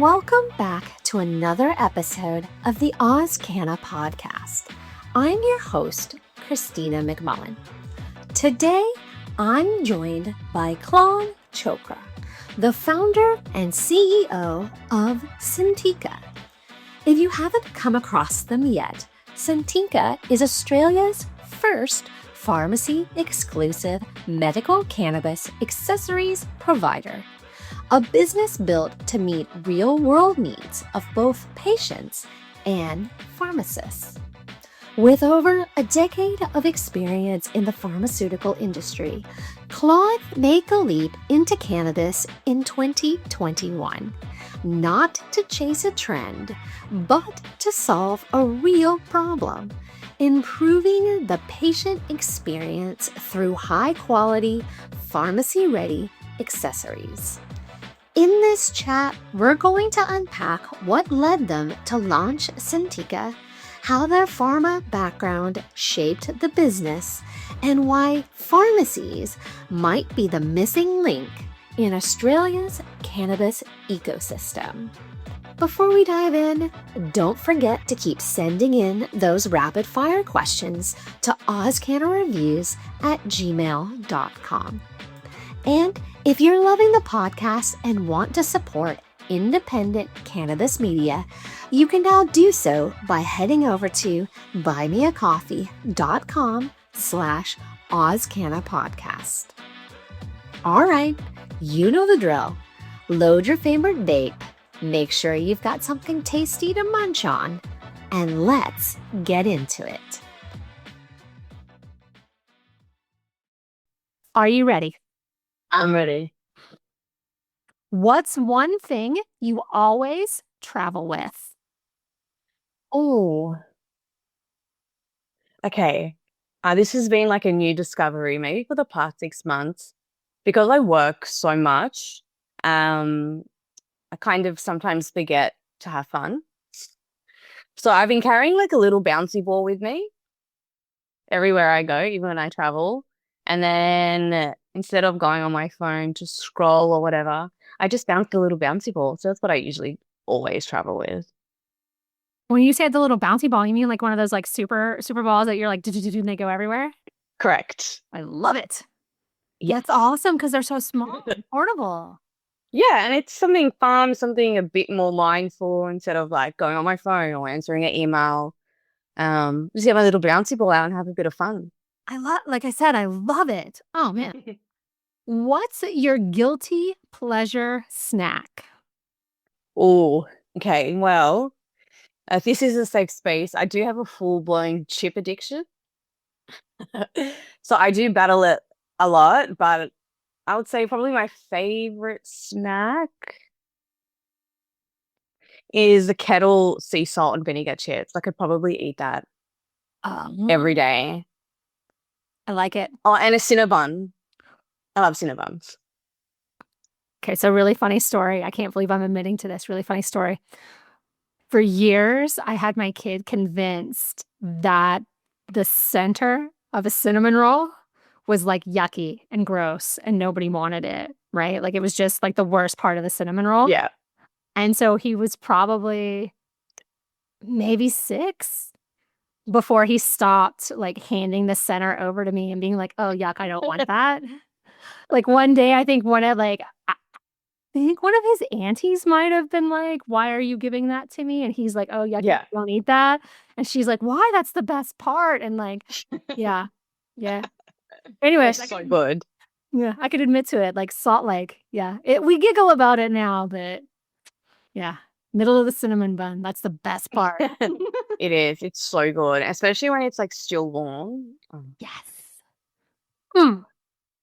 and welcome back to another episode of the AusCannaPodcast. I'm your host, Christina McMullen. Today, I'm joined by Claud Chaouka, the founder and CEO of Satinca. If you haven't come across them yet, Satinca is Australia's first pharmacy-exclusive medical cannabis accessories provider, a business built to meet real-world needs of both patients and pharmacists. With over a decade of experience in the pharmaceutical industry, Claud made the leap into cannabis in 2021, not to chase a trend, but to solve a real problem, improving the patient experience through high-quality, pharmacy-ready accessories. In this chat, we're going to unpack what led them to launch Satinca, how their pharma background shaped the business, and why pharmacies might be the missing link in Australia's cannabis ecosystem. Before we dive in, don't forget to keep sending in those rapid-fire questions to AusCannaReviews@gmail.com. And if you're loving the podcast and want to support independent cannabis media, you can now do so by heading over to buymeacoffee.com/AusCannaPodcast. All right, you know the drill. Load your favorite vape, make sure you've got something tasty to munch on, and let's get into it. Are you ready? I'm ready. What's one thing you always travel with? Oh, okay. This has been like a new discovery, maybe for the past 6 months, because I work so much. I kind of sometimes forget to have fun. So I've been carrying like a little bouncy ball with me everywhere I go, even when I travel. And then instead of going on my phone to scroll or whatever, I just bounce the little bouncy ball. So that's what I usually always travel with. When you say the little bouncy ball, you mean like one of those like super balls that you're like, and they go everywhere? Correct. I love it. Yes. That's awesome because they're so small and portable. Yeah, and it's something fun, something a bit more mindful instead of like going on my phone or answering an email. Just get my little bouncy ball out and have a bit of fun. Like I said, I love it. Oh man. What's your guilty pleasure snack? Oh, okay. Well, if this is a safe space, I do have a full-blown chip addiction. So I do battle it a lot, but I would say probably my favorite snack is the kettle sea salt and vinegar chips. I could probably eat that every day. I like it. Oh, and a Cinnabon. I love Cinnabons. Okay, so really funny story. I can't believe I'm admitting to this. Really funny story. For years, I had my kid convinced that the center of a cinnamon roll was like yucky and gross and nobody wanted it, right? Like it was just like the worst part of the cinnamon roll. Yeah. And so he was probably maybe 6 before he stopped like handing the center over to me and being like, oh, yuck, I don't want that. Like one day, I think one of his aunties might have been like, why are you giving that to me? And he's like, oh, yuck, Yeah. you don't eat that. And she's like, why? That's the best part. And like, yeah. Anyway, That's so good. Yeah, I could admit to it. Like Salt Lake. Yeah. We giggle about it now, but yeah. Middle of the cinnamon bun. That's the best part. It is. It's so good, especially when it's like still warm. Yes.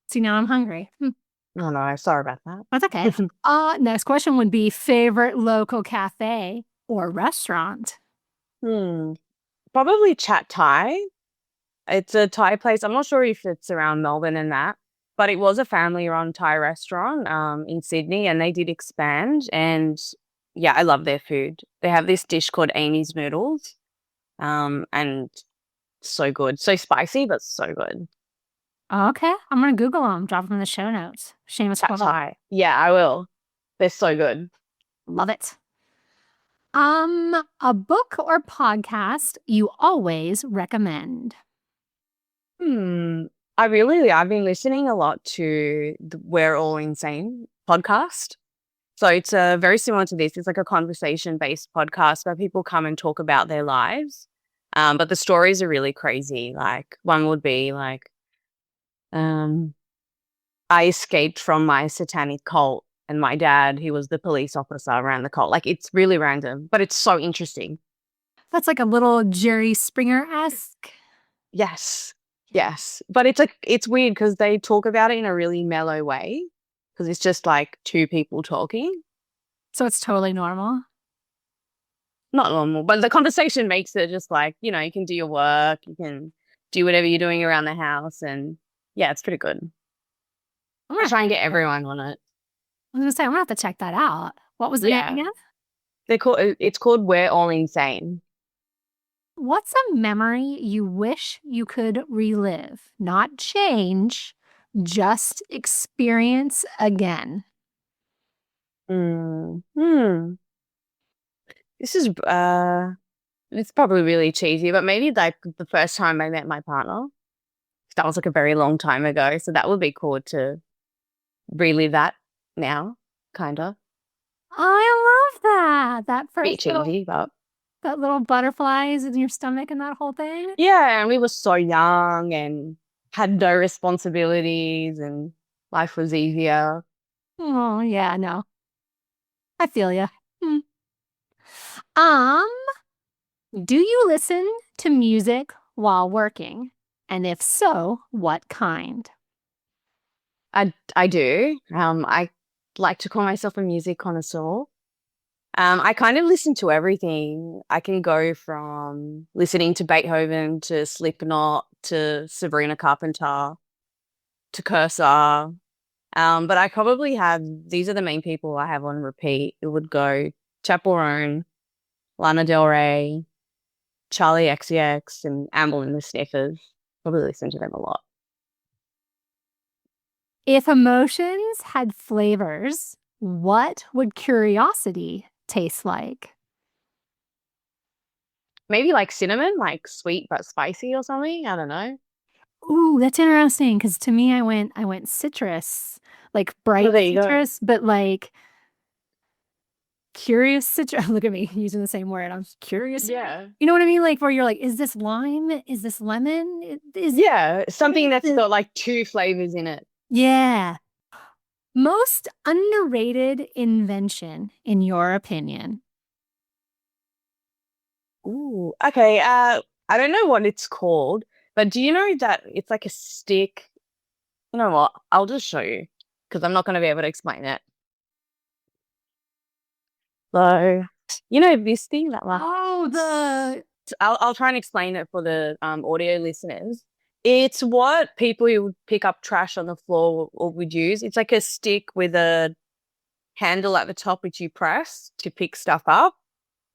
See, now I'm hungry. Oh no, sorry about that. That's okay. Next question would be favorite local cafe or restaurant? Probably Chat Thai. It's a Thai place. I'm not sure if it's around Melbourne and that, but it was a family-run Thai restaurant in Sydney, and they did expand. And yeah, I love their food. They have this dish called Amy's noodles, and so good, so spicy, but so good. Okay, I'm gonna Google them. Drop them in the show notes. Shameless Chat plug. Thai. Yeah, I will. They're so good. Love it. A book or podcast you always recommend? I've been listening a lot to the We're All Insane podcast. So it's very similar to this. It's like a conversation-based podcast where people come and talk about their lives. But the stories are really crazy. Like one would be like, um, I escaped from my satanic cult and my dad, he was the police officer around the cult. Like it's really random, but it's so interesting. That's like a little Jerry Springer-esque. Yes. Yes. But it's like it's weird because they talk about it in a really mellow way because it's just like two people talking. So it's totally normal. Not normal, but the conversation makes it just like, you can do your work, you can do whatever you're doing around the house and yeah, it's pretty good. I'm gonna try and get everyone on it. I was gonna say, I'm gonna have to check that out. What was the name again? It's called We're All Insane. What's a memory you wish you could relive? Not change, just experience again. This is it's probably really cheesy, but maybe like the first time I met my partner. That was like a very long time ago. So that would be cool to relive that now, kind of. I love that. That Bit first little, cheesy, but that little butterflies in your stomach and that whole thing. yeah, and we were so young and had no responsibilities and life was easier. Oh, yeah, no. I feel you. Um, do you listen to music while working? And if so, what kind? I do. I like to call myself a music connoisseur. I kind of listen to everything. I can go from listening to Beethoven to Slipknot to Sabrina Carpenter to Cursor. But I probably have, these are the main people I have on repeat. It would go Chaperone, Lana Del Rey, Charlie XCX, and Amble and the Sniffers. Probably listen to them a lot. If emotions had flavors, what would curiosity taste like? Maybe like cinnamon, like sweet but spicy or something. I don't know. Ooh, that's interesting because to me, I went citrus, like bright there you go. citrus, but like curious citrus. Look at me using the same word. I'm curious. Yeah. You know what I mean? Like where you're like, is this lime? Is this lemon? Yeah, something that's got like two flavors in it. Yeah. Most underrated invention, in your opinion? Ooh, okay. I don't know what it's called, but do you know that it's like a stick? You know what? I'll just show you because I'm not going to be able to explain it. So, this thing that like I'll try and explain it for the audio listeners. It's what people who would pick up trash on the floor or would use. It's like a stick with a handle at the top which you press to pick stuff up.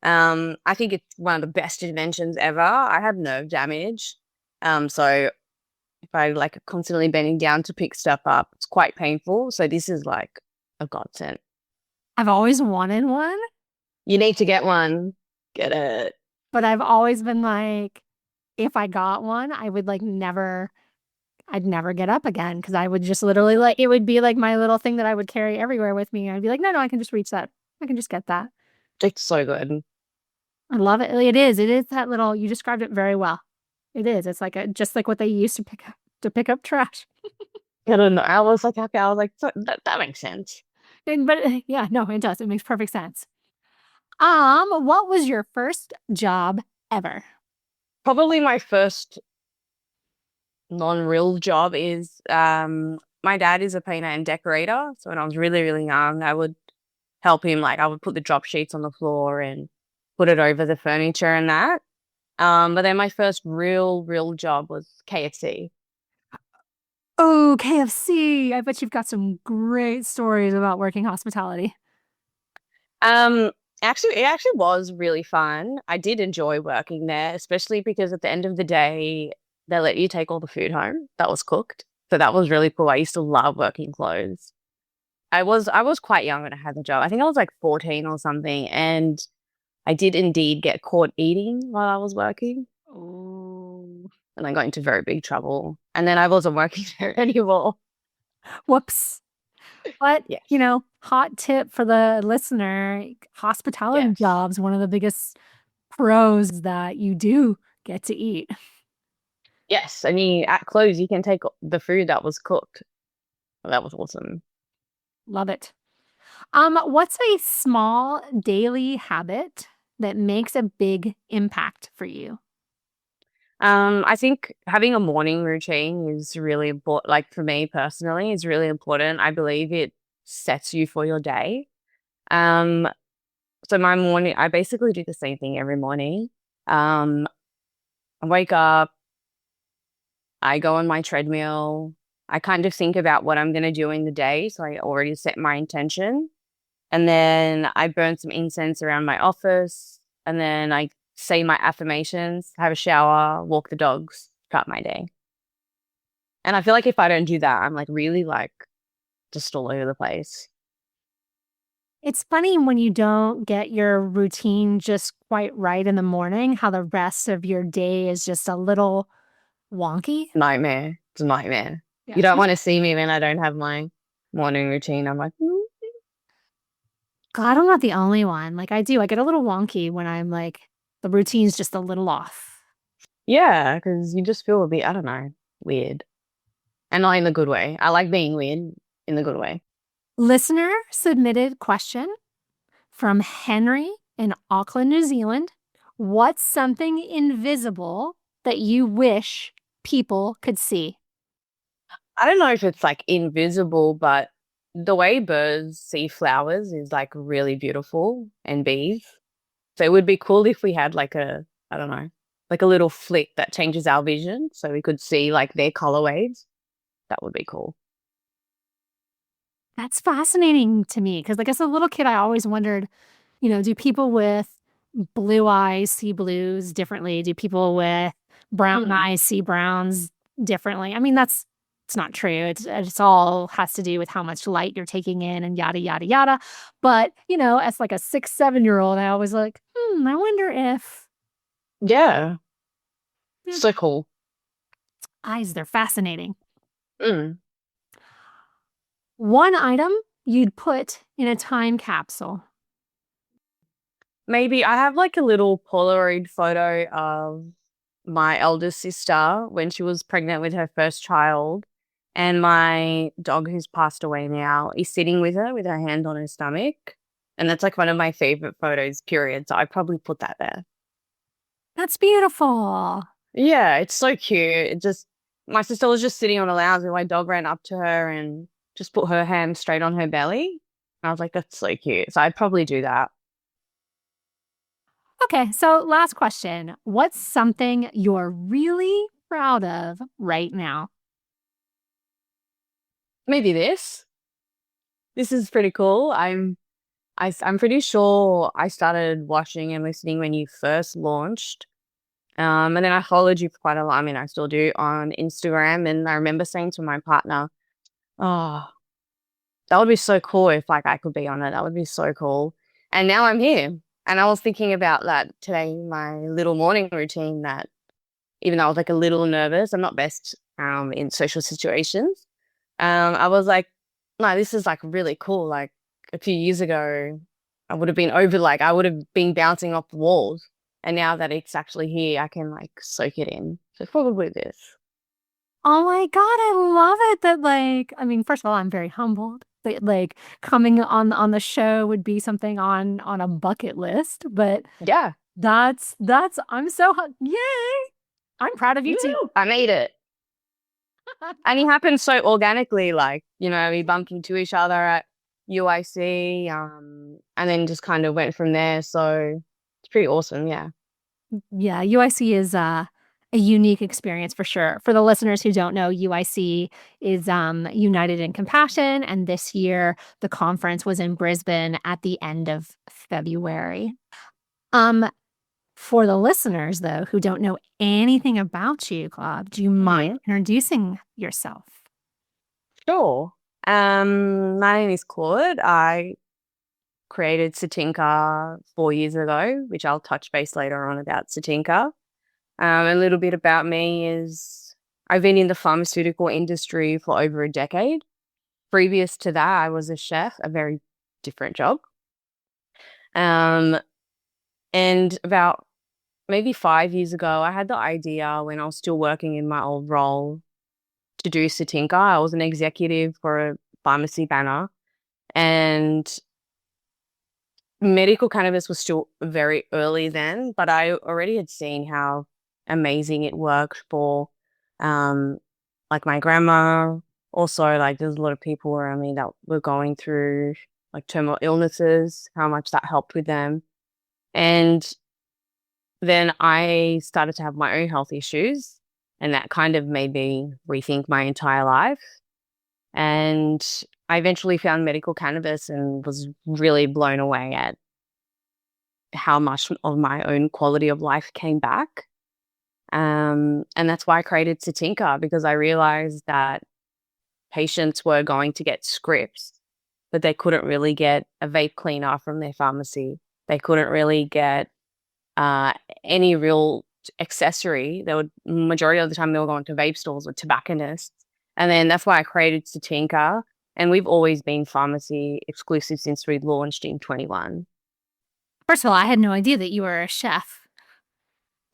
I think it's one of the best inventions ever. I have nerve damage. So if I like constantly bending down to pick stuff up, it's quite painful. So this is like a godsend. I've always wanted one. You need to get one. Get it. But I've always been like, if I got one, I would like I'd never get up again because I would just literally like, it would be like my little thing that I would carry everywhere with me. I'd be like, no, I can just reach that. I can just get that. It's so good. I love it. It is that little, you described it very well. It is. It's like just like what they used to pick up trash. I don't know. I was like, okay, I was like, that makes sense. But yeah, no, it does. It makes perfect sense. What was your first job ever? Probably my first non-real job is my dad is a painter and decorator. So when I was really, really young, I would help him. Like I would put the drop sheets on the floor and put it over the furniture and that. But then my first real job was KFC. Oh, KFC. I bet you've got some great stories about working hospitality. Actually, it actually was really fun. I did enjoy working there, especially because at the end of the day, they let you take all the food home that was cooked. So that was really cool. I used to love working clothes. I was quite young when I had the job. I think I was like 14 or something. And I did indeed get caught eating while I was working, Oh, and I got into very big trouble. And then I wasn't working there anymore. whoops. But, Yes. hot tip for the listener, hospitality Yes. jobs, one of the biggest pros is that you do get to eat. Yes. And at close, you can take the food that was cooked. Well, that was awesome. Love it. What's a small daily habit that makes a big impact for you? I think having a morning routine is really important. Like for me personally, is really important. I believe it sets you for your day. Um, so my morning, I basically do the same thing every morning. Um, I wake up, I go on my treadmill. I kind of think about what I'm going to do in the day. So I already set my intention. And then I burn some incense around my office. And then I say my affirmations, have a shower, walk the dogs, start my day. And I feel like if I don't do that, I'm like really like just all over the place. It's funny when you don't get your routine just quite right in the morning, how the rest of your day is just a little wonky. Nightmare. It's a nightmare. You Yeah. don't want to see me when I don't have my morning routine. I'm like, "Mm." God, I'm not the only one. Like I do, I get a little wonky when I'm like, the routine's just a little off. Yeah, because you just feel a bit, I don't know, weird. And not in the good way. I like being weird in the good way. Listener submitted question from Henry in Auckland, New Zealand. What's something invisible that you wish people could see? I don't know if it's like invisible, but the way birds see flowers is like really beautiful and bees. So it would be cool if we had like I don't know, like a little flick that changes our vision so we could see like their colorways. That would be cool. That's fascinating to me because, like, as a little kid, I always wondered, do people with blue eyes see blues differently? Do people with brown Mm. eyes see browns differently? I mean, it's not true. It's all has to do with how much light you're taking in and yada yada yada. But as like a 6, 7-year-old, I always like, I wonder if Yeah, eh, so cool. eyes. They're fascinating. Mm. One item you'd put in a time capsule. Maybe I have like a little Polaroid photo of my eldest sister when she was pregnant with her first child. And my dog, who's passed away now, is sitting with her hand on her stomach. And that's like one of my favorite photos, period. So I probably put that there. That's beautiful. Yeah, it's so cute. My sister was just sitting on a lounge and my dog ran up to her and just put her hand straight on her belly. And I was like, that's so cute. So I'd probably do that. Okay, so last question. What's something you're really proud of right now? Maybe this. This is pretty cool. I'm pretty sure I started watching and listening when you first launched. And then I followed you for quite a while. I mean, I still do on Instagram. And I remember saying to my partner, oh, that would be so cool if like I could be on it. That would be so cool. And now I'm here. And I was thinking about that today, my little morning routine that even though I was like a little nervous, I'm not best in social situations. I was like, no, this is like really cool. Like a few years ago, I would have been bouncing off the walls. And now that it's actually here, I can like soak it in. So probably this. Oh my God, I love it that I mean, first of all, I'm very humbled that coming on the show would be something on a bucket list, but Yeah. that's I'm so yay. I'm proud of you too. Woo! I made it. And it happened so organically, like, we bumped into each other at UIC, and then just kind of went from there. So it's pretty awesome, yeah. Yeah, UIC is a unique experience for sure. For the listeners who don't know, UIC is United in Compassion, and this year the conference was in Brisbane at the end of February. Um, for the listeners though who don't know anything about you, Claude, do you mind Mhm. introducing yourself? Sure. My name is Claude. I created Satinca 4 years ago, which I'll touch base later on about Satinca. A little bit about me is I've been in the pharmaceutical industry for over a decade. Previous to that, I was a chef, a very different job. Um, and about maybe 5 years ago, I had the idea when I was still working in my old role to do Satinca. I was an executive for a pharmacy banner, and medical cannabis was still very early then, but I already had seen how amazing it worked for um like my grandma. Also, like there's a lot of people around me that were going through like terminal illnesses, how much that helped with them. And then I started to have my own health issues, and that kind of made me rethink my entire life. And I eventually found medical cannabis and was really blown away at how much of my own quality of life came back. And that's why I created Satinca, because I realized that patients were going to get scripts, but they couldn't really get a vape cleaner from their pharmacy. They couldn't really get any real accessory. They would, majority of the time, they were going to vape stores or tobacconists. And then that's why I created Satinca. And we've always been pharmacy exclusive since we launched in 21. First of all, I had no idea that you were a chef.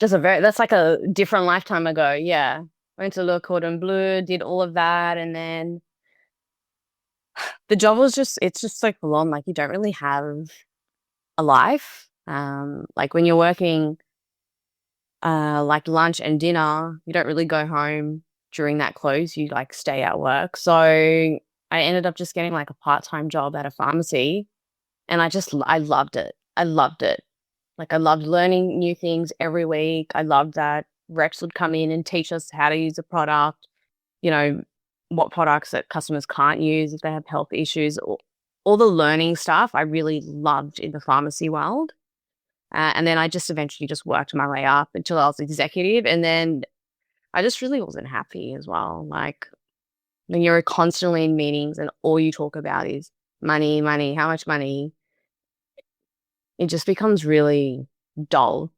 That's like a different lifetime ago. Yeah. Went to Le Cordon Bleu, did all of that. And then the job was it's just so full on. Like you don't really have a life. Like when you're working like lunch and dinner, you don't really go home during that close. You like stay at work. So I ended up just getting like a part-time job at a pharmacy, and I loved it. I loved it. Like I loved learning new things every week. I loved that Rex would come in and teach us how to use a product, you know, what products that customers can't use if they have health issues. All the learning stuff I really loved in the pharmacy world. And then I just eventually just worked my way up until I was executive. And then I just really wasn't happy as well. Like when you're constantly in meetings and all you talk about is money, money, how much money, it just becomes really dull.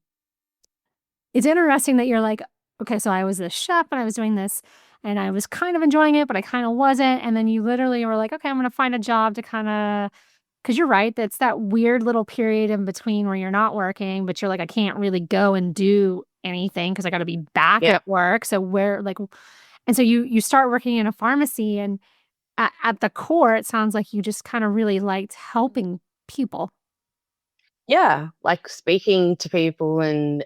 It's interesting that you're like, okay, so I was a chef and I was doing this and I was kind of enjoying it, but I kind of wasn't. And then you literally were like, okay, I'm going to find a job to kind of, because you're right. That's that weird little period in between where you're not working, but you're like, I can't really go and do anything because I got to be back Yeah. at work. So where like, and so you start working in a pharmacy, and at the core, it sounds like you just kind of really liked helping people. Yeah. Like speaking to people and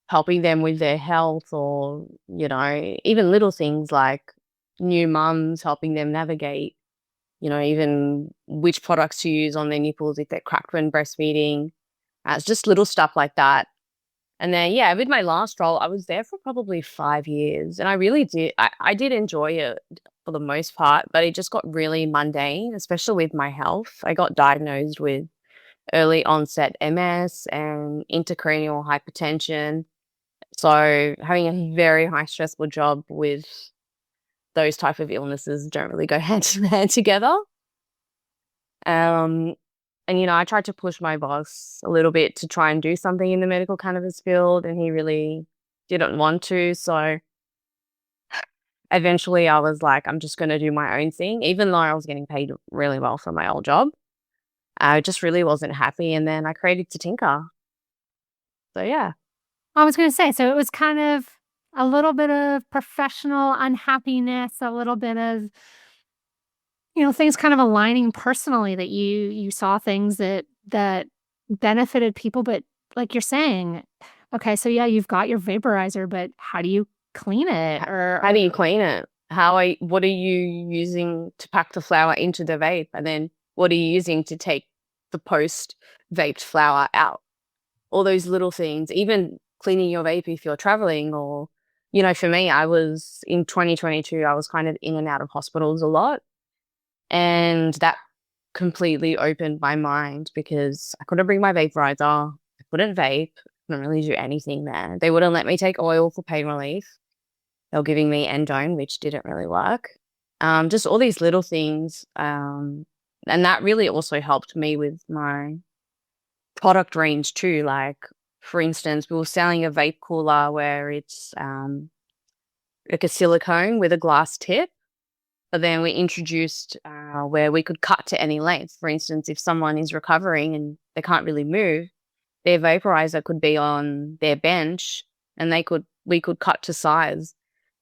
helping them with their health, or, even little things like new mums, helping them navigate, even which products to use on their nipples if they're cracked when breastfeeding. It's just little stuff like that. And then, yeah, with my last role, I was there for probably 5 years, and I really did. I did enjoy it for the most part, but it just got really mundane, especially with my health. I got diagnosed with early onset MS and intracranial hypertension. So having a very high stressful job with those type of illnesses don't really go hand in hand together. And, I tried to push my boss a little bit to try and do something in the medical cannabis field, and he really didn't want to. So eventually I was like, I'm just going to do my own thing, even though I was getting paid really well for my old job. I just really wasn't happy. And then I created Satinca. So, yeah. I was going to say, so it was kind of a little bit of professional unhappiness, a little bit of, things kind of aligning personally, that you saw things that benefited people. But like you're saying, okay, so yeah, you've got your vaporizer, but how do you clean it? Or How do you clean it? What are you using to pack the flower into the vape? And then what are you using to take the post vaped flower out? All those little things, even cleaning your vape if you're traveling, or, for me, I was in 2022, I was kind of in and out of hospitals a lot. And that completely opened my mind because I couldn't bring my vaporizer. I couldn't vape. Couldn't really do anything there. They wouldn't let me take oil for pain relief. They were giving me endone, which didn't really work. Just all these little things And that really also helped me with my product range too. Like, for instance, we were selling a vape cooler where it's like a silicone with a glass tip. But then we introduced where we could cut to any length. For instance, if someone is recovering and they can't really move, their vaporizer could be on their bench, and we could cut to size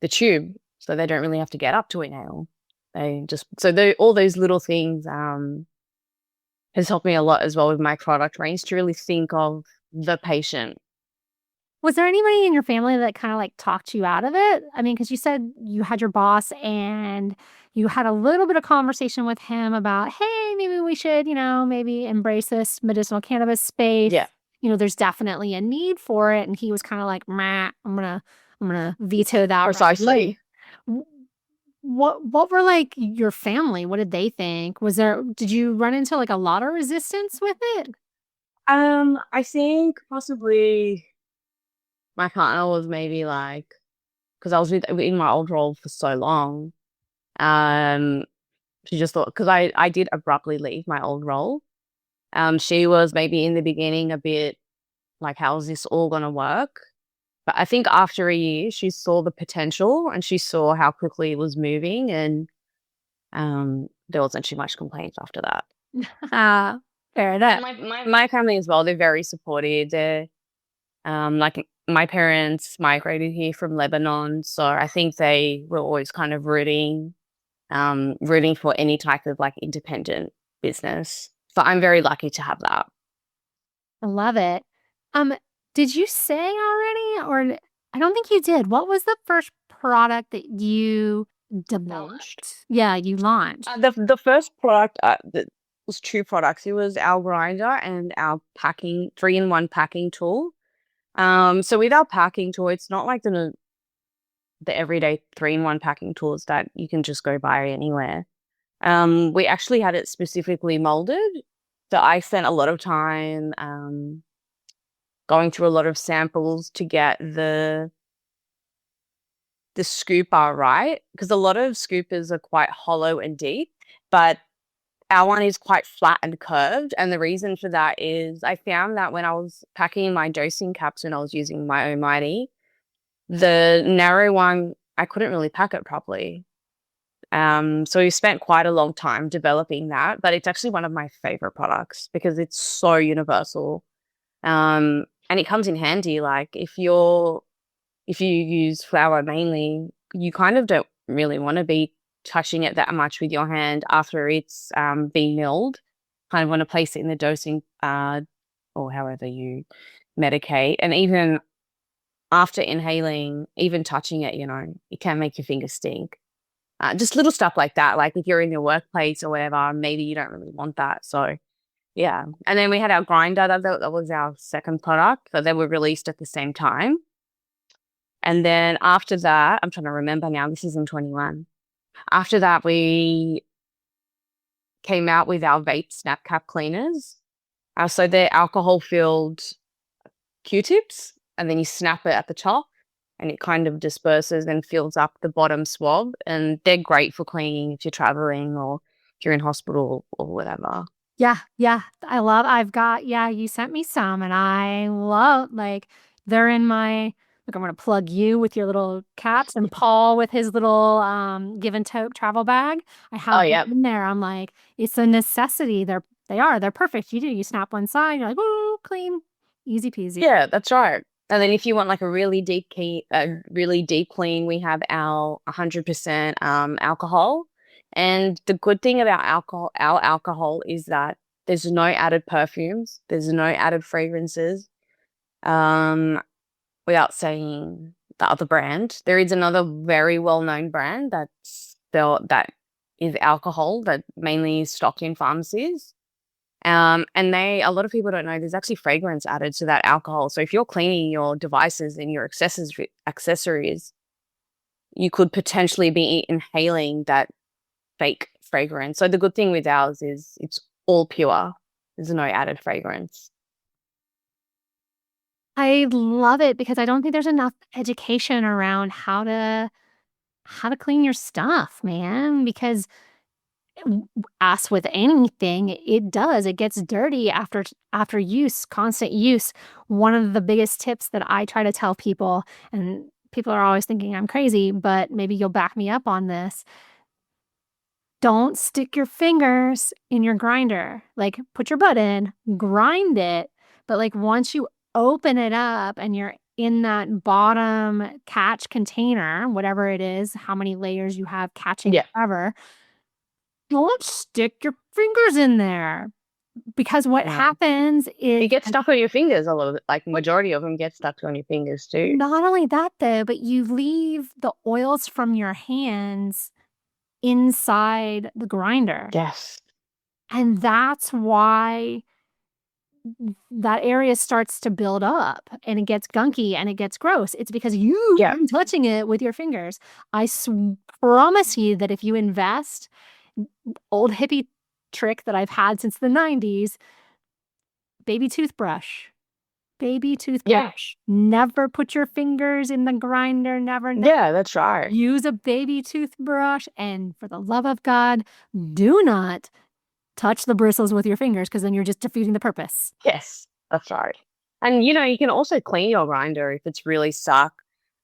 the tube, so they don't really have to get up to inhale. All those little things has helped me a lot as well with my product range to really think of the patient. Was there anybody in your family that kind of like talked you out of it? I mean, because you said you had your boss and you had a little bit of conversation with him about, hey, maybe we should, maybe embrace this medicinal cannabis space. Yeah. There's definitely a need for it. And he was kind of like, "Meh, I'm gonna veto that." Precisely. W- what were like your family? What did they think? Did you run into like a lot of resistance with it? I think possibly my partner was maybe like, because I was in my old role for so long. She just thought, because I did abruptly leave my old role. She was maybe in the beginning a bit like, how is this all going to work? But I think after a year, she saw the potential and she saw how quickly it was moving, and there wasn't too much complaints after that. Fair enough. And my family as well, they're very supportive. They're like, my parents migrated here from Lebanon, so I think they were always kind of rooting for any type of like independent business. So I'm very lucky to have that. I love it. Did you say already, or I don't think you did. What was the first product that you launched? Yeah, you launched. The first product that was two products. It was our grinder and our 3-in-1 packing tool. So with our packing tool, it's not like the everyday 3-in-1 packing tools that you can just go buy anywhere. We actually had it specifically molded. So I spent a lot of time going through a lot of samples to get the scooper right, because a lot of scoopers are quite hollow and deep, but our one is quite flat and curved. And the reason for that is I found that when I was packing my dosing caps when I was using my Almighty, the narrow one, I couldn't really pack it properly. So we spent quite a long time developing that, but it's actually one of my favorite products because it's so universal. And it comes in handy. Like if you use flour mainly, you kind of don't really want to be touching it that much with your hand after it's been milled. Kind of want to place it in the dosing or however you medicate. And even after inhaling, even touching it, it can make your fingers stink. Just little stuff like that. Like if you're in your workplace or whatever, maybe you don't really want that. So yeah. And then we had our grinder. That was our second product. So they were released at the same time. And then after that, I'm trying to remember now, this is in 21. After that, we came out with our vape snap cap cleaners. So they're alcohol-filled Q-tips, and then you snap it at the top, and it kind of disperses and fills up the bottom swab. And they're great for cleaning if you're traveling or if you're in hospital or whatever. Yeah. You sent me some, and I love, like, they're in my, look, I'm going to plug you with your little caps and Paul with his little give and tote travel bag. I have them in there. I'm like, it's a necessity. They're perfect. You snap one side, you're like, oh, clean, easy peasy. Yeah, that's right. And then if you want like a really deep clean, we have our 100% alcohol. And the good thing about our alcohol is that there's no added perfumes, there's no added fragrances. Without saying the other brand, there is another very well-known brand that is alcohol that mainly is stocked in pharmacies. And a lot of people don't know there's actually fragrance added to that alcohol. So if you're cleaning your devices and your accessories, you could potentially be inhaling that fake fragrance. So the good thing with ours is it's all pure. There's no added fragrance. I love it because I don't think there's enough education around how to clean your stuff, man, because As with anything, it does. It gets dirty after use, constant use. One of the biggest tips that I try to tell people, and people are always thinking I'm crazy, but maybe you'll back me up on this. Don't stick your fingers in your grinder. Like, put your butt in, grind it, but like once you open it up and you're in that bottom catch container, whatever it is, how many layers you have catching, Yeah. whatever, don't stick your fingers in there, because what No. happens It is, gets stuck on your fingers a little bit. Like majority of them get stuck on your fingers too. not only that though, but you leave the oils from your hands inside the grinder. Yes. And that's why that area starts to build up and it gets gunky and it gets gross. It's because you've Yeah. been touching it with your fingers. I promise you that if you invest, old hippie trick that I've had since the 90s, baby toothbrush. Baby toothbrush. Never put your fingers in the grinder. Never. Yeah, that's right. Use a baby toothbrush. And for the love of God, do not touch the bristles with your fingers, because then you're just defeating the purpose. Yes, that's right. And you can also clean your grinder if it's really stuck.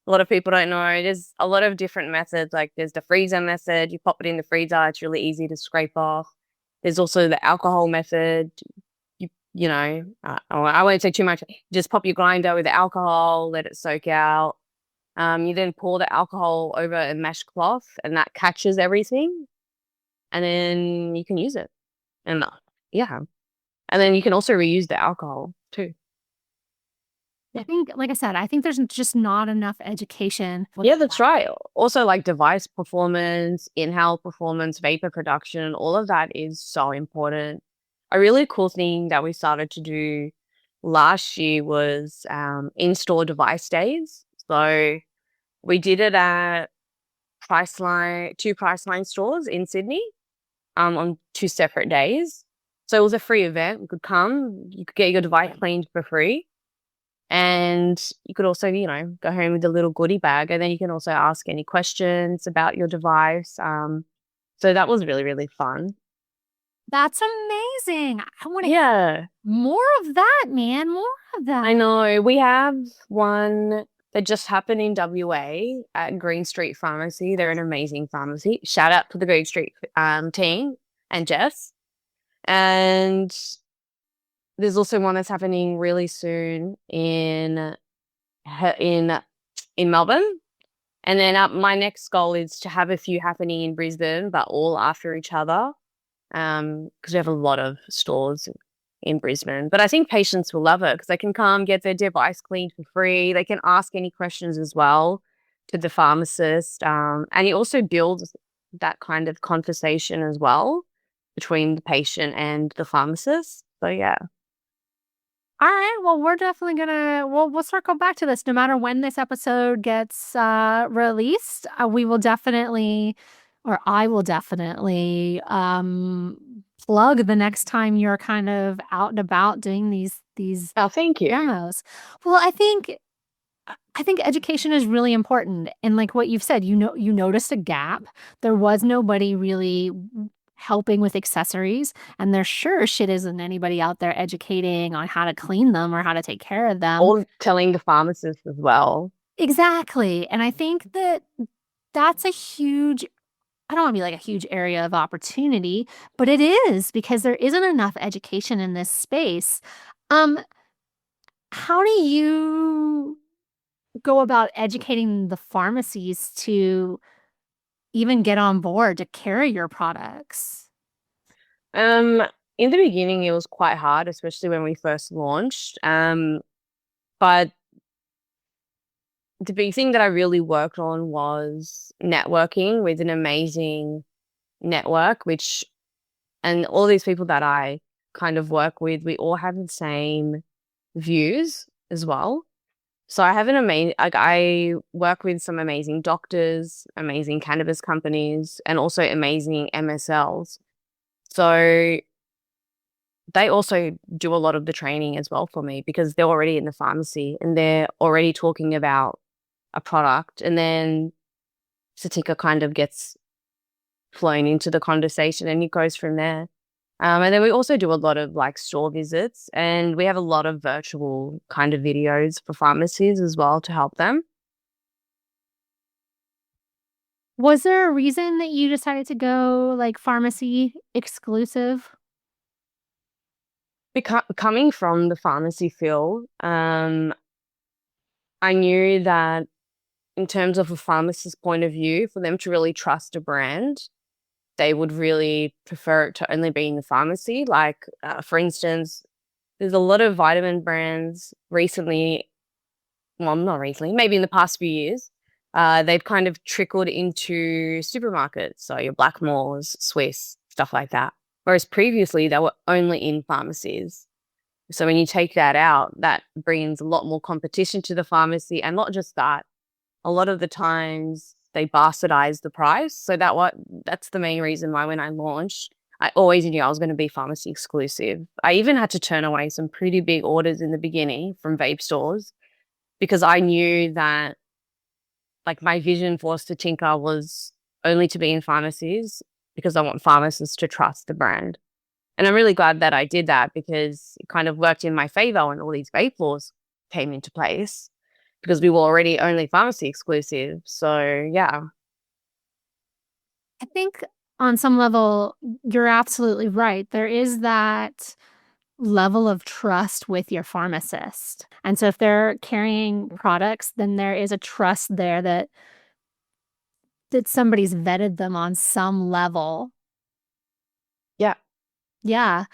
A lot of people don't know. There's a lot of different methods. Like there's the freezer method. You pop it in the freezer. It's really easy to scrape off. There's also the alcohol method. I won't say too much. Just pop your grinder with the alcohol, let it soak out. You then pour the alcohol over a mesh cloth, and that catches everything. And then you can use it. And and then you can also reuse the alcohol too. I think, like I said, I think there's just not enough education. Yeah, that's right. Also, like device performance, inhale performance, vapor production, all of that is so important. A really cool thing that we started to do last year was in-store device days. So we did it at two Priceline stores in Sydney on 2 separate days. So it was a free event. You could come, you could get your device cleaned for free. And you could also, go home with a little goodie bag, and then you can also ask any questions about your device. So that was really, really fun. That's amazing. I want Yeah, more of that, man. More of that. I know. We have one that just happened in WA at Green Street Pharmacy. They're an amazing pharmacy. Shout out to the Green Street team and Jess. And there's also one that's happening really soon in Melbourne. And then my next goal is to have a few happening in Brisbane, but all after each other, because we have a lot of stores in Brisbane. But I think patients will love it because they can come get their device cleaned for free. They can ask any questions as well to the pharmacist. And it also builds that kind of conversation as well between the patient and the pharmacist. So, yeah. All right. Well, we're definitely gonna we'll circle back to this no matter when this episode gets released. We will definitely, or I will definitely, plug the next time you're kind of out and about doing these Oh, thank you. demos. Well, I think education is really important, and like what you've said, you noticed a gap. There was nobody really helping with accessories, and there sure shit isn't anybody out there educating on how to clean them or how to take care of them. Or telling the pharmacist as well. Exactly. And I think that's a huge, I don't want to be like a huge area of opportunity, but it is, because there isn't enough education in this space. How do you go about educating the pharmacies to even get on board to carry your products? In the beginning, it was quite hard, especially when we first launched. But the big thing that I really worked on was networking with an amazing network, and all these people that I kind of work with, we all have the same views as well. So I work with some amazing doctors, amazing cannabis companies, and also amazing MSLs. So they also do a lot of the training as well for me because they're already in the pharmacy and they're already talking about a product. And then Satinca kind of gets flown into the conversation, and it goes from there. And then we also do a lot of like store visits, and we have a lot of virtual kind of videos for pharmacies as well to help them. Was there a reason that you decided to go, like, pharmacy exclusive? Coming from the pharmacy field, I knew that in terms of a pharmacist's point of view, for them to really trust a brand, they would really prefer it to only be in the pharmacy. Like, for instance, there's a lot of vitamin brands recently, well, not recently, maybe in the past few years, they've kind of trickled into supermarkets. So your Blackmores, Swiss, stuff like that. Whereas previously they were only in pharmacies. So when you take that out, that brings a lot more competition to the pharmacy. And not just that, a lot of the times they bastardize the price. So that's the main reason why when I launched, I always knew I was going to be pharmacy exclusive. I even had to turn away some pretty big orders in the beginning from vape stores because I knew that like my vision for Satinca was only to be in pharmacies because I want pharmacists to trust the brand. And I'm really glad that I did that because it kind of worked in my favor when all these vape laws came into place because we were already only pharmacy exclusive. So yeah. I think on some level, you're absolutely right. There is that level of trust with your pharmacist. And so if they're carrying products, then there is a trust there that somebody's vetted them on some level. Yeah. Yeah.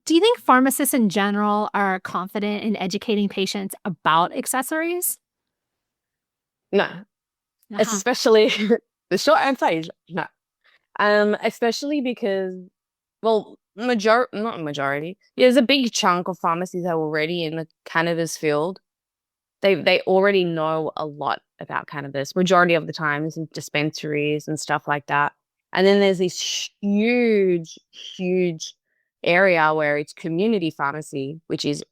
Do you think pharmacists in general are confident in educating patients about accessories? No. Uh-huh. Especially the short answer is no. Especially because, well, not majority. There's a big chunk of pharmacies that are already in the cannabis field. They already know a lot about cannabis. Majority of the time, is in dispensaries and stuff like that. And then there's this huge, huge area where it's community pharmacy, which is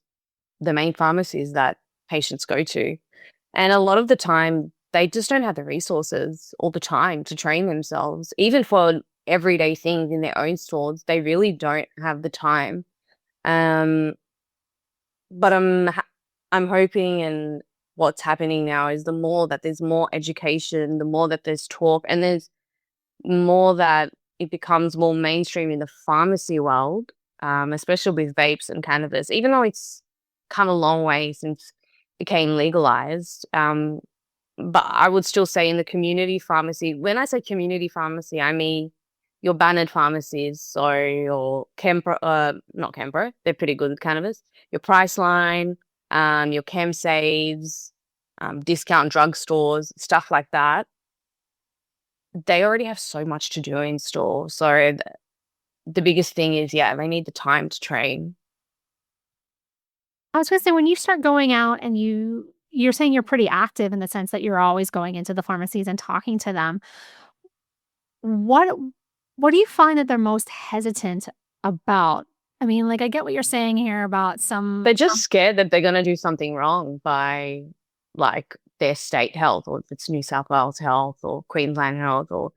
the main pharmacies that patients go to. And a lot of the time, they just don't have the resources all the time to train themselves. Even for everyday things in their own stores, they really don't have the time. But I'm hoping, and what's happening now is the more that there's more education, the more that there's talk, and there's more that it becomes more mainstream in the pharmacy world, especially with vapes and cannabis, even though it's come a long way since it became legalized. But I would still say in the community pharmacy, when I say community pharmacy, I mean your bannered pharmacies, so your not Canberra, they're pretty good with cannabis, your Priceline, your Chem Saves, discount drugstores, stuff like that. They already have so much to do in store. So the biggest thing is, yeah, they need the time to train. I was gonna say, when you start going out and you're saying you're pretty active in the sense that you're always going into the pharmacies and talking to them. What what do you find that they're most hesitant about? I mean, like, I get what you're saying here about They're just scared that they're going to do something wrong by like their state health, or if it's New South Wales Health or Queensland Health, or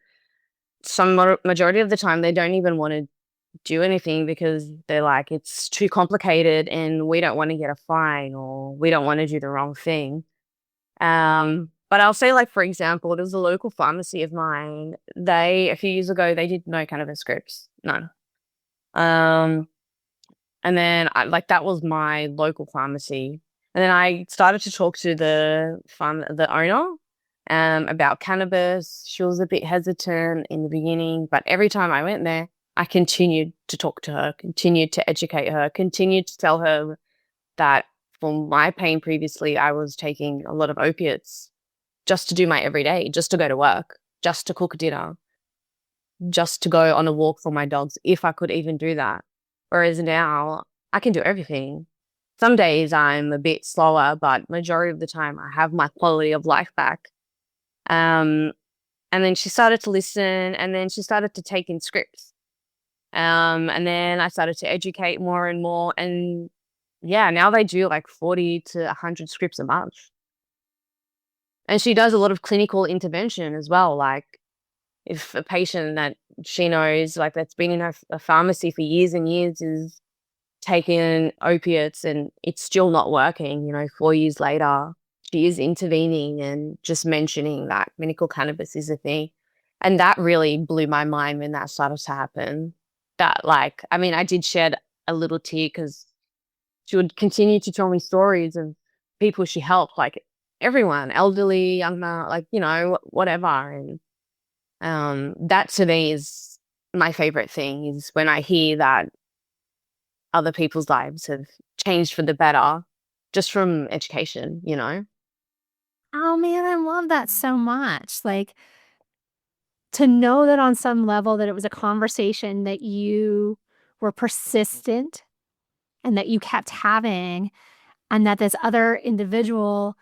majority of the time they don't even want to do anything because they're like, it's too complicated and we don't want to get a fine, or we don't want to do the wrong thing. But I'll say, like, for example, there's a local pharmacy of mine. A few years ago, they did no cannabis scripts, none. And then that was my local pharmacy. And then I started to talk to the owner, about cannabis. She was a bit hesitant in the beginning, but every time I went there, I continued to talk to her, continued to educate her, continued to tell her that for my pain previously, I was taking a lot of opiates just to do my everyday, just to go to work, just to cook dinner, just to go on a walk for my dogs, if I could even do that. Whereas now I can do everything. Some days I'm a bit slower, but majority of the time I have my quality of life back. And then she started to listen, and then she started to take in scripts. And then I started to educate more and more. And yeah, now they do like 40 to 100 scripts a month. And she does a lot of clinical intervention as well. Like, if a patient that she knows, like that's been in a pharmacy for years and years, is taking opiates and it's still not working, 4 years later, she is intervening and just mentioning that medical cannabis is a thing. And that really blew my mind when that started to happen. That, like, I mean, I did shed a little tear because she would continue to tell me stories of people she helped, like everyone, elderly, young, like, whatever. And that to me is my favorite thing, is when I hear that other people's lives have changed for the better just from education. Oh man, I love that so much. Like, to know that on some level that it was a conversation that you were persistent and that you kept having, and that this other individual,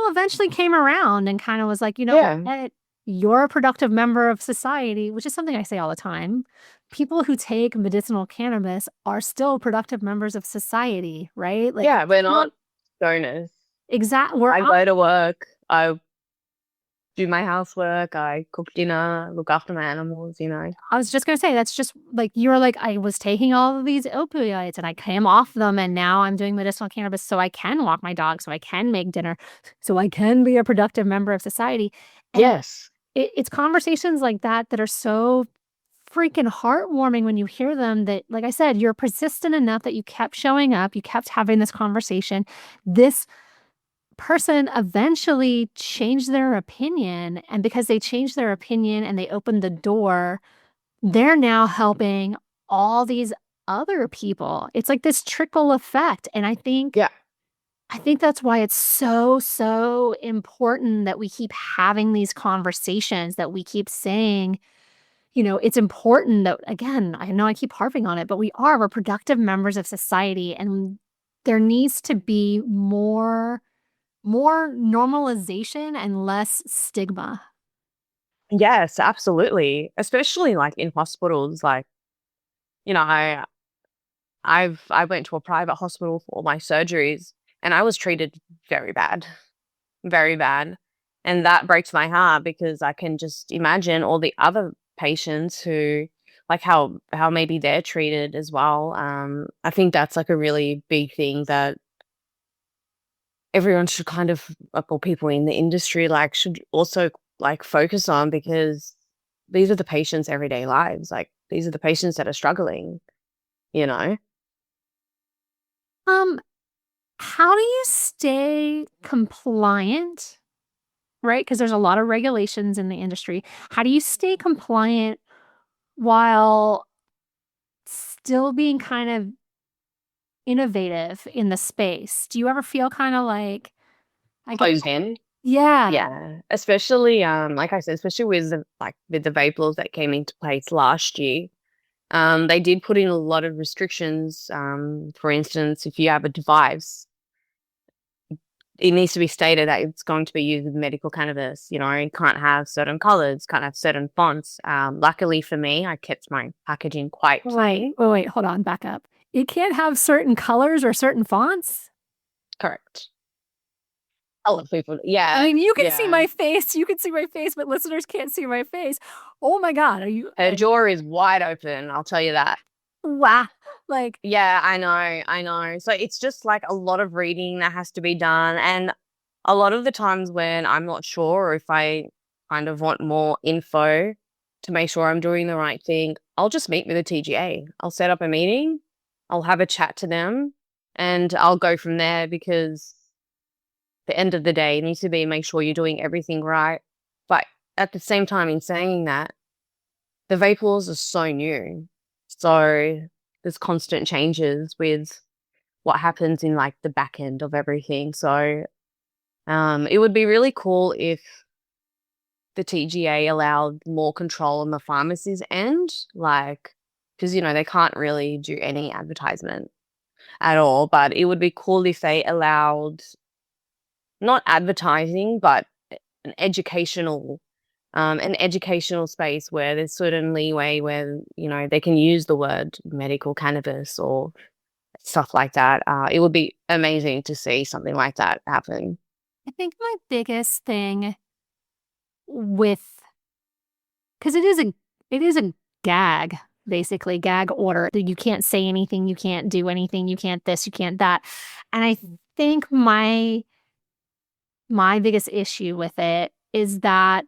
eventually came around and kind of was like, Yeah. what? You're a productive member of society, which is something I say all the time. People who take medicinal cannabis are still productive members of society, right? Like, Yeah, we're not stoners. we're I go to work, I do my housework, I cook dinner, look after my animals. I was just gonna say, that's just like, you're like, I was taking all of these opioids and I came off them and now I'm doing medicinal cannabis so I can walk my dog, so I can make dinner, so I can be a productive member of society. And Yes. it's conversations like that that are so freaking heartwarming when you hear them, that, like I said, you're persistent enough that you kept showing up, you kept having this conversation. This person eventually changed their opinion, and because they changed their opinion and they opened the door, they're now helping all these other people. It's like this trickle effect, and I think Yeah. that's why it's so, so important that we keep having these conversations, that we keep saying, it's important that, again, I know I keep harping on it, but we're productive members of society, and there needs to be more normalization and less stigma. Yes, absolutely. Especially like in hospitals, like, I went to a private hospital for all my surgeries and I was treated very bad, very bad. And that breaks my heart because I can just imagine all the other patients who, like, how maybe they're treated as well. I think that's like a really big thing that everyone should kind of, like, or people in the industry, like, should also like focus on, because these are the patients' everyday lives. Like, these are the patients that are struggling, you know? Um, how do you stay compliant, right? Because there's a lot of regulations in the industry. How do you stay compliant while still being kind of innovative in the space? Do you ever feel kind of like, I get, Closed in. yeah, Yeah. Especially, like I said, especially with the vape laws that came into place last year. They did put in a lot of restrictions. For instance, if you have a device, it needs to be stated that it's going to be used with medical cannabis. It can't have certain colors, can't have certain fonts. Luckily for me, I kept my packaging quite plain. wait, hold on, back up. It can't have certain colors or certain fonts? Correct. A lot of people, yeah, I mean, you can see yeah. my face. You can see my face, but listeners can't see my face. Oh my God. Are you? Her jaw is wide open, I'll tell you that. Wow. Like, Yeah, I know. So it's just like a lot of reading that has to be done. And a lot of the times when I'm not sure, or if I kind of want more info to make sure I'm doing the right thing, I'll just meet with a TGA. I'll set up a meeting, I'll have a chat to them, and I'll go from there, because the end of the day, it needs to be make sure you're doing everything right. But at the same time, in saying that, the vape laws are so new. So there's constant changes with what happens in like the back end of everything. So it would be really cool if the TGA allowed more control on the pharmacy's end, like, because they can't really do any advertisement at all. But it would be cool if they allowed not advertising, but an educational space where there's certain leeway where they can use the word medical cannabis or stuff like that. It would be amazing to see something like that happen. I think my biggest thing with because it is a gag, basically gag order. You can't say anything, you can't do anything, you can't this, you can't that. And I think my biggest issue with it is that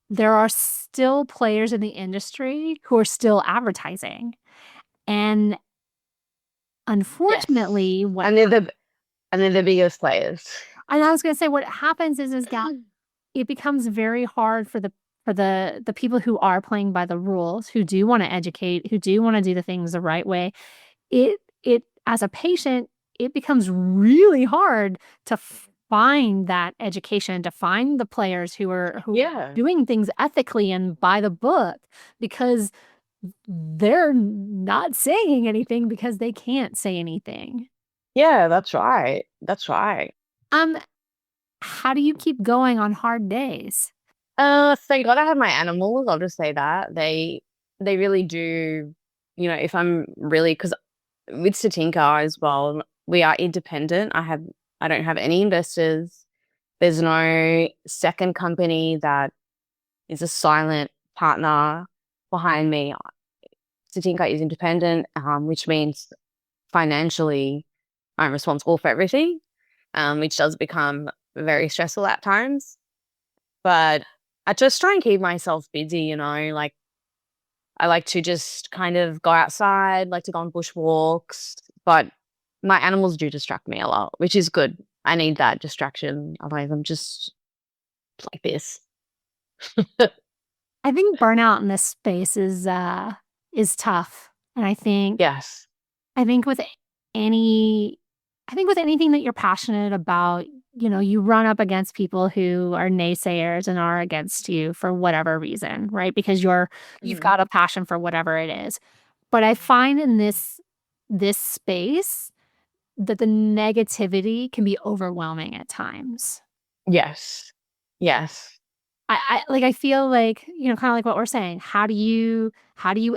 there are still players in the industry who are still advertising. And Yes. unfortunately, what And they're the biggest players. and I was gonna say what happens is that it becomes very hard for the people who are playing by the rules, who do want to educate, who do want to do the things the right way. It as a patient, it becomes really hard to find that education, to find the players who are Yeah. doing things ethically and by the book, because they're not saying anything because they can't say anything. Yeah, that's right. That's right. How do you keep going on hard days? Thank God I have my animals. I'll just say that. They really do, if I'm really, because with Satinca as well, we are independent. I don't have any investors. There's no second company that is a silent partner behind me. Satinca is independent, which means financially I'm responsible for everything, which does become very stressful at times. But I just try and keep myself busy, like I like to just kind of go outside, like to go on bushwalks, but my animals do distract me a lot, which is good. I need that distraction. Otherwise, I'm just like this. I think burnout in this space is tough. And Yes. I think with any I think with anything that you're passionate about, you run up against people who are naysayers and are against you for whatever reason, right? Because you've got a passion for whatever it is. But I find in this space that the negativity can be overwhelming at times. Yes. Yes. I feel like, kind of like what we're saying. How do you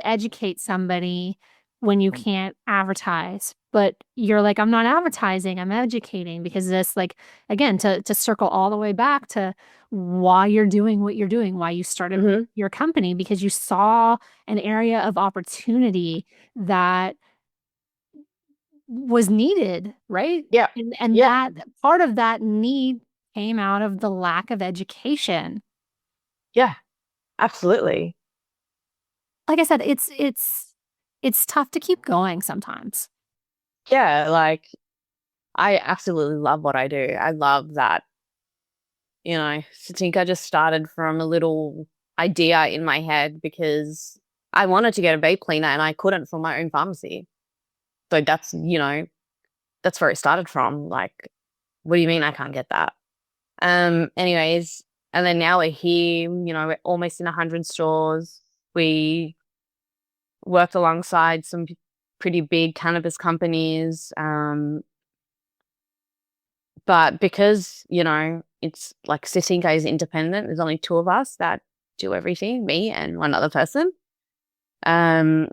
educate somebody when you can't advertise? But you're like, I'm not advertising, I'm educating, because this, like, again, to circle all the way back to why you're doing what you're doing, why you started Hmm. your company, because you saw an area of opportunity that was needed, right? Yeah. And Yeah. that part of that need came out of the lack of education. Yeah. Absolutely. Like I said, it's tough to keep going sometimes. Yeah. Like I absolutely love what I do. I love that, Satinka just started from a little idea in my head because I wanted to get a vape cleaner and I couldn't from my own pharmacy. So that's where it started from. Like, what do you mean I can't get that? Anyways, and then now we're here, we're almost in 100 stores. We worked alongside some pretty big cannabis companies. But because, it's like Satinka is independent, there's only two of us that do everything, me and one other person. Um,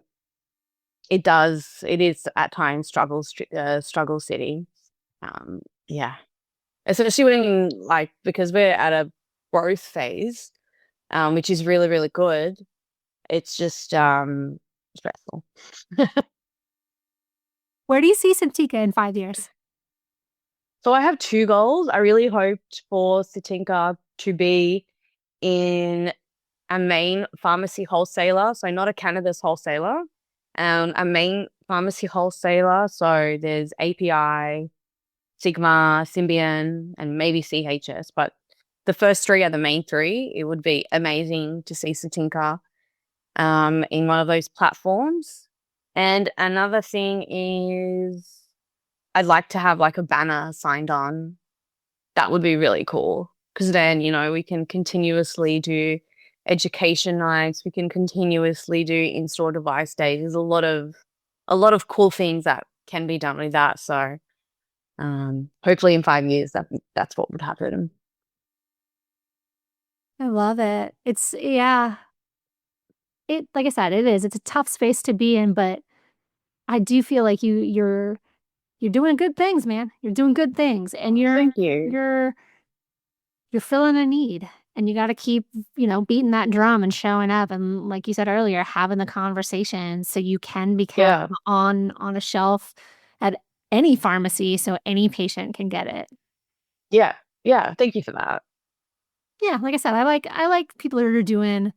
it is at times struggle city. Yeah. Especially when like, because we're at a growth phase, which is really, really good. It's just, stressful. Where do you see Satinca in 5 years? So I have two goals. I really hoped for Satinka to be in a main pharmacy wholesaler, so not a cannabis wholesaler, a main pharmacy wholesaler. So there's API, Sigma, Symbion, and maybe CHS, but the first three are the main three. It would be amazing to see Satinka in one of those platforms. And another thing is I'd like to have like a banner signed on. That would be really cool because then, we can continuously do education nights. We can continuously do in-store device days. There's a lot of cool things that can be done with that. So, hopefully in 5 years, that's what would happen. I love it. Yeah. Like I said, it's a tough space to be in, but I do feel like you're doing good things, man. You're doing good things, and Thank you. you're filling a need. And you got to keep, beating that drum and showing up. And like you said earlier, having the conversation so you can become on a shelf at any pharmacy so any patient can get it. Yeah. Yeah. Thank you for that. Yeah. Like I said, I like people who are doing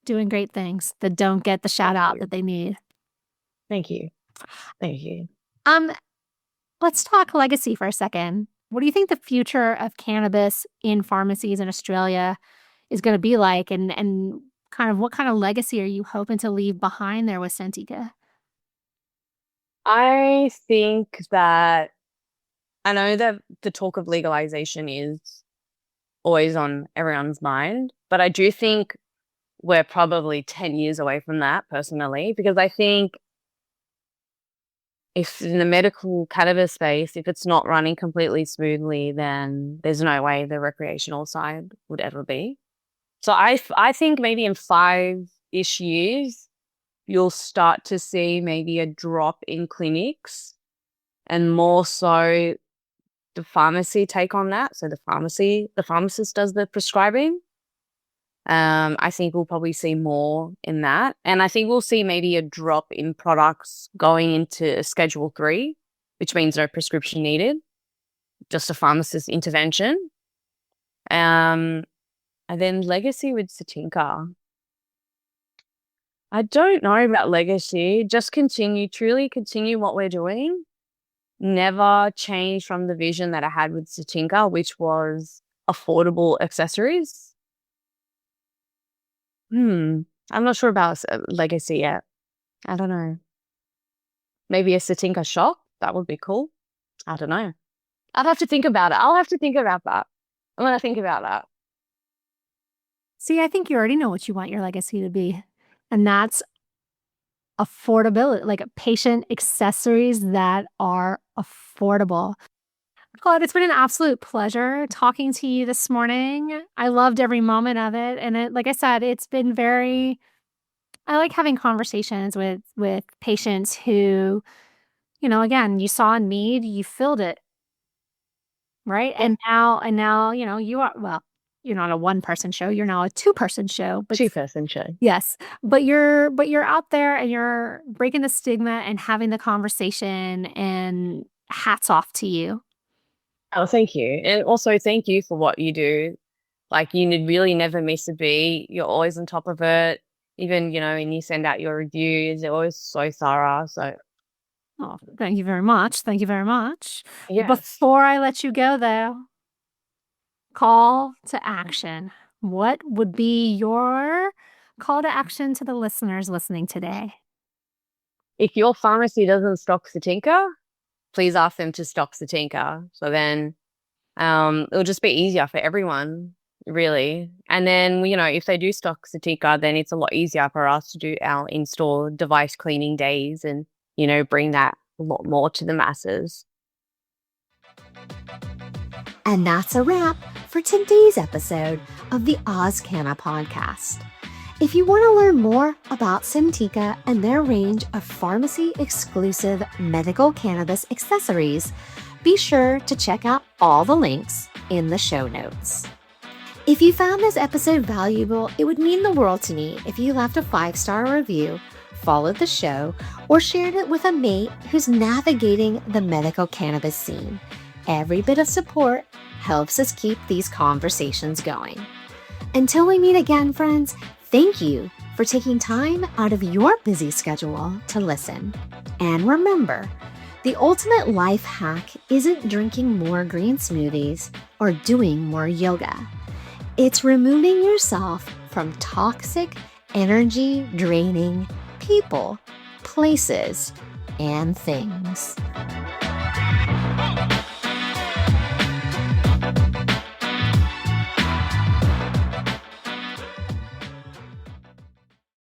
great things that don't get the shout out that they need. Thank you. Thank you. Let's talk legacy for a second. What do you think the future of cannabis in pharmacies in Australia is going to be like, and kind of what kind of legacy are you hoping to leave behind there with Satinca? I think that I know that the talk of legalization is always on everyone's mind, but I do think we're probably 10 years away from that personally, because I think if in the medical cannabis space, if it's not running completely smoothly, then there's no way the recreational side would ever be. So I think maybe in 5-ish years, you'll start to see maybe a drop in clinics and more so the pharmacy take on that. So the pharmacist does the prescribing. I think we'll probably see more in that. And I think we'll see maybe a drop in products going into Schedule 3, which means no prescription needed, just a pharmacist intervention. And then legacy with Satinca. I don't know about legacy. Just truly continue what we're doing. Never change from the vision that I had with Satinca, which was affordable accessories. I'm not sure about legacy yet. I don't know. Maybe a Satinca shop? That would be cool. I don't know. I'd have to think about it. I'll have to think about that. I'm going to think about that. See, I think you already know what you want your legacy to be. And that's affordability, like patient accessories that are affordable. Claude, it's been an absolute pleasure talking to you this morning. I loved every moment of it. And like I said, it's been I like having conversations with patients who, again, you saw a need, you filled it. Right. Yeah. And now, you're not a 1-person show. You're now a 2-person show. But 2-person show. yes. But you're out there and you're breaking the stigma and having the conversation, and hats off to you. Oh, thank you. And also thank you for what you do. Like, you really never miss a beat. You're always on top of it. Even, when you send out your reviews, they're always so thorough. So, oh, thank you very much. Thank you very much. yes. Before I let you go, though, call to action. What would be your call to action to the listeners listening today? If your pharmacy doesn't stock Satinca, please ask them to stock Satinca. So then it'll just be easier for everyone, really. And then, if they do stock Satinca, then it's a lot easier for us to do our in-store device cleaning days and, bring that a lot more to the masses. And that's a wrap for today's episode of the AusCannaPodcast. If you want to learn more about Satinca and their range of pharmacy-exclusive medical cannabis accessories, be sure to check out all the links in the show notes. If you found this episode valuable, it would mean the world to me if you left a 5-star review, followed the show, or shared it with a mate who's navigating the medical cannabis scene. Every bit of support helps us keep these conversations going. Until we meet again, friends, thank you for taking time out of your busy schedule to listen. And remember, the ultimate life hack isn't drinking more green smoothies or doing more yoga. It's removing yourself from toxic, energy-draining people, places, and things.